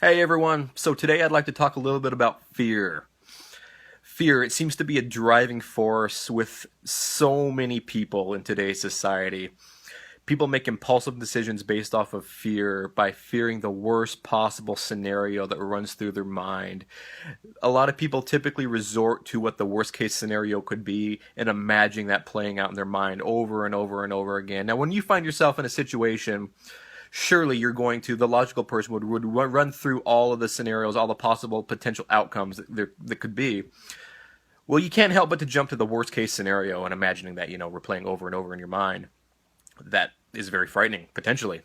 Hey everyone, so today I'd like to talk a little bit about fear. Fear, it seems to be a driving force with so many people in today's society. People make impulsive decisions based off of fear by fearing the worst possible scenario that runs through their mind. A lot of people typically resort to what the worst case scenario could be and imagining that playing out in their mind over and over and over again. Now, when you find yourself in a situation, surely you're going to, the logical person would run through all of the scenarios, all the possible potential outcomes that could be. Well, you can't help but to jump to the worst case scenario and imagining that, we're playing over and over in your mind. That is very frightening, potentially,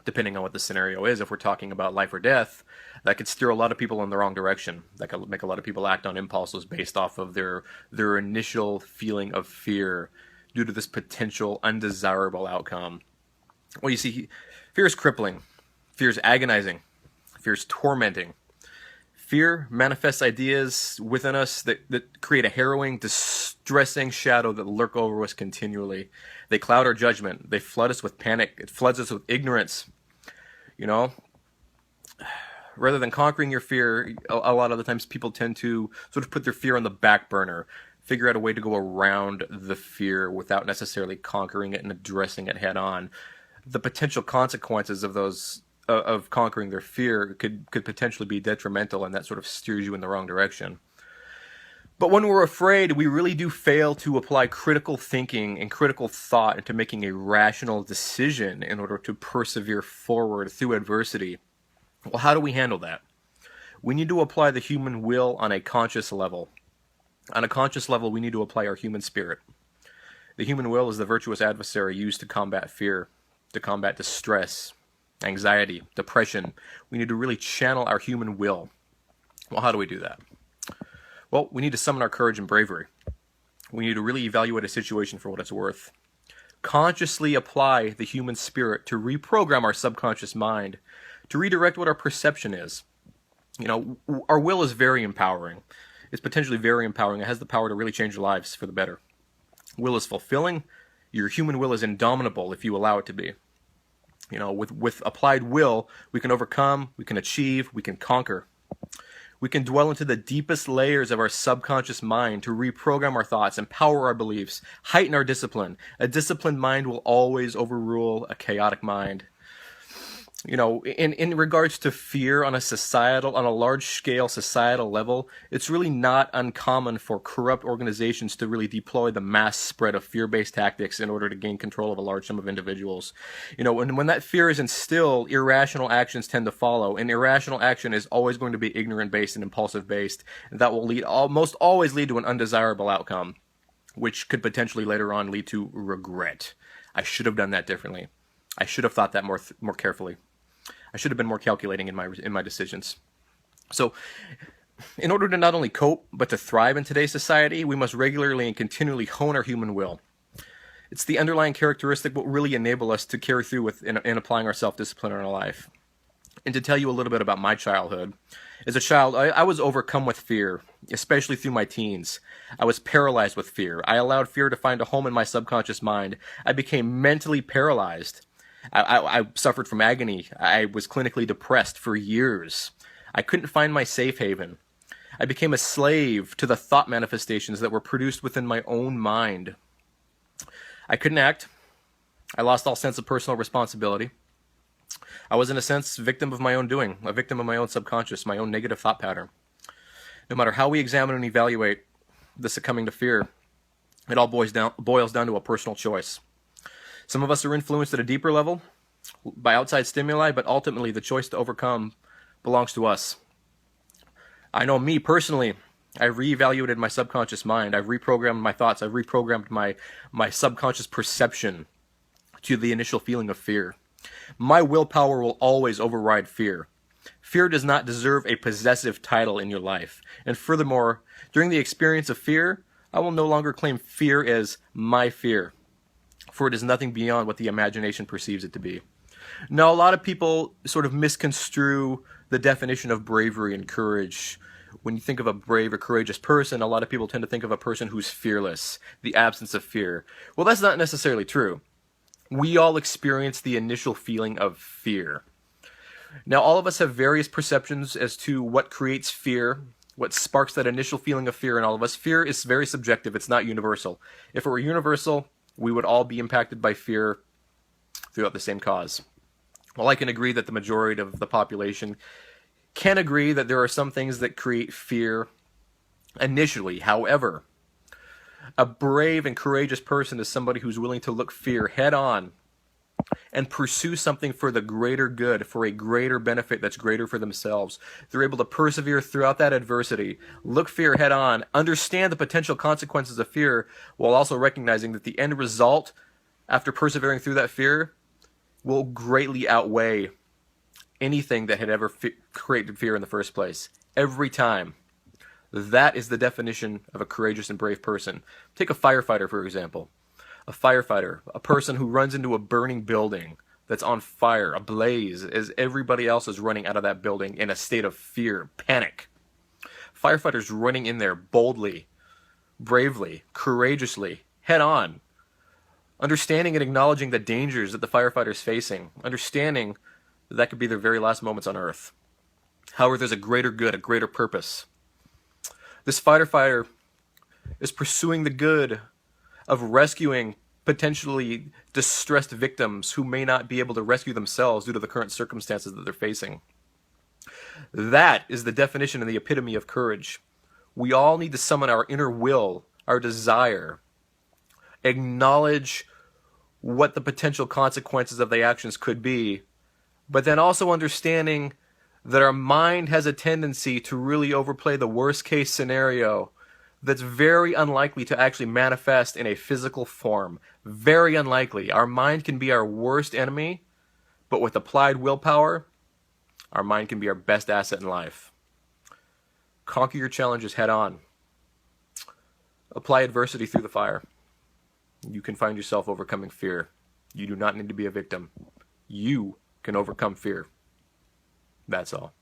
depending on what the scenario is. If we're talking about life or death, that could steer a lot of people in the wrong direction. That could make a lot of people act on impulses based off of their initial feeling of fear due to this potential undesirable outcome. Well, you see, fear is crippling. Fear is agonizing. Fear is tormenting. Fear manifests ideas within us that create a harrowing, distressing shadow that lurk over us continually. They cloud our judgment. They flood us with panic. It floods us with ignorance. You know, rather than conquering your fear, a lot of the times people tend to sort of put their fear on the back burner, figure out a way to go around the fear without necessarily conquering it and addressing it head on. The potential consequences of those of conquering their fear could potentially be detrimental, and that sort of steers you in the wrong direction. But when we're afraid, we really do fail to apply critical thinking and critical thought into making a rational decision in order to persevere forward through adversity. Well, how do we handle that? We need to apply the human will on a conscious level. On a conscious level, we need to apply our human spirit. The human will is the virtuous adversary used to combat fear, to combat distress, anxiety, depression. We need to really channel our human will. Well, how do we do that? Well, we need to summon our courage and bravery. We need to really evaluate a situation for what it's worth. Consciously apply the human spirit to reprogram our subconscious mind, to redirect what our perception is. Our will is very empowering. It's potentially very empowering. It has the power to really change our lives for the better. Will is fulfilling. Your human will is indomitable if you allow it to be. With applied will, we can overcome, we can achieve, we can conquer. We can dwell into the deepest layers of our subconscious mind to reprogram our thoughts, empower our beliefs, heighten our discipline. A disciplined mind will always overrule a chaotic mind. In regards to fear on a large scale societal level, it's really not uncommon for corrupt organizations to really deploy the mass spread of fear-based tactics in order to gain control of a large sum of individuals. When that fear is instilled, irrational actions tend to follow, and irrational action is always going to be ignorant-based and impulsive-based. That will almost always lead to an undesirable outcome, which could potentially later on lead to regret. I should have done that differently. I should have thought that more carefully. I should have been more calculating in my decisions. So, in order to not only cope, but to thrive in today's society, we must regularly and continually hone our human will. It's the underlying characteristic that will really enable us to carry through in applying our self-discipline in our life. And to tell you a little bit about my childhood, as a child, I was overcome with fear, especially through my teens. I was paralyzed with fear. I allowed fear to find a home in my subconscious mind. I became mentally paralyzed. I suffered from agony. I was clinically depressed for years. I couldn't find my safe haven. I became a slave to the thought manifestations that were produced within my own mind. I couldn't act. I lost all sense of personal responsibility. I was, in a sense, victim of my own doing, a victim of my own subconscious, my own negative thought pattern. No matter how we examine and evaluate the succumbing to fear, it all boils down to a personal choice. Some of us are influenced at a deeper level by outside stimuli, but ultimately the choice to overcome belongs to us. I know me personally, I've reevaluated my subconscious mind. I've reprogrammed my thoughts. I've reprogrammed my subconscious perception to the initial feeling of fear. My willpower will always override fear. Fear does not deserve a possessive title in your life. And furthermore, during the experience of fear, I will no longer claim fear as my fear, for it is nothing beyond what the imagination perceives it to be. Now, a lot of people sort of misconstrue the definition of bravery and courage. When you think of a brave or courageous person, a lot of people tend to think of a person who's fearless, the absence of fear. Well, that's not necessarily true. We all experience the initial feeling of fear. Now, all of us have various perceptions as to what creates fear, what sparks that initial feeling of fear in all of us. Fear is very subjective, it's not universal. If it were universal, we would all be impacted by fear throughout the same cause. Well, I can agree that the majority of the population can agree that there are some things that create fear initially. However, a brave and courageous person is somebody who's willing to look fear head on and pursue something for the greater good, for a greater benefit that's greater for themselves. They're able to persevere throughout that adversity, look fear head on, understand the potential consequences of fear, while also recognizing that the end result, after persevering through that fear, will greatly outweigh anything that had ever created fear in the first place. Every time. That is the definition of a courageous and brave person. Take a firefighter, for example. A firefighter, a person who runs into a burning building that's on fire, ablaze, as everybody else is running out of that building in a state of fear, panic. Firefighters running in there boldly, bravely, courageously, head on, understanding and acknowledging the dangers that the firefighter's facing, understanding that could be their very last moments on Earth. However, there's a greater good, a greater purpose. This firefighter is pursuing the good of rescuing potentially distressed victims who may not be able to rescue themselves due to the current circumstances that they're facing. That is the definition and the epitome of courage. We all need to summon our inner will, our desire, acknowledge what the potential consequences of the actions could be, but then also understanding that our mind has a tendency to really overplay the worst case scenario that's very unlikely to actually manifest in a physical form. Very unlikely. Our mind can be our worst enemy, but with applied willpower, our mind can be our best asset in life. Conquer your challenges head on. Apply adversity through the fire. You can find yourself overcoming fear. You do not need to be a victim. You can overcome fear. That's all.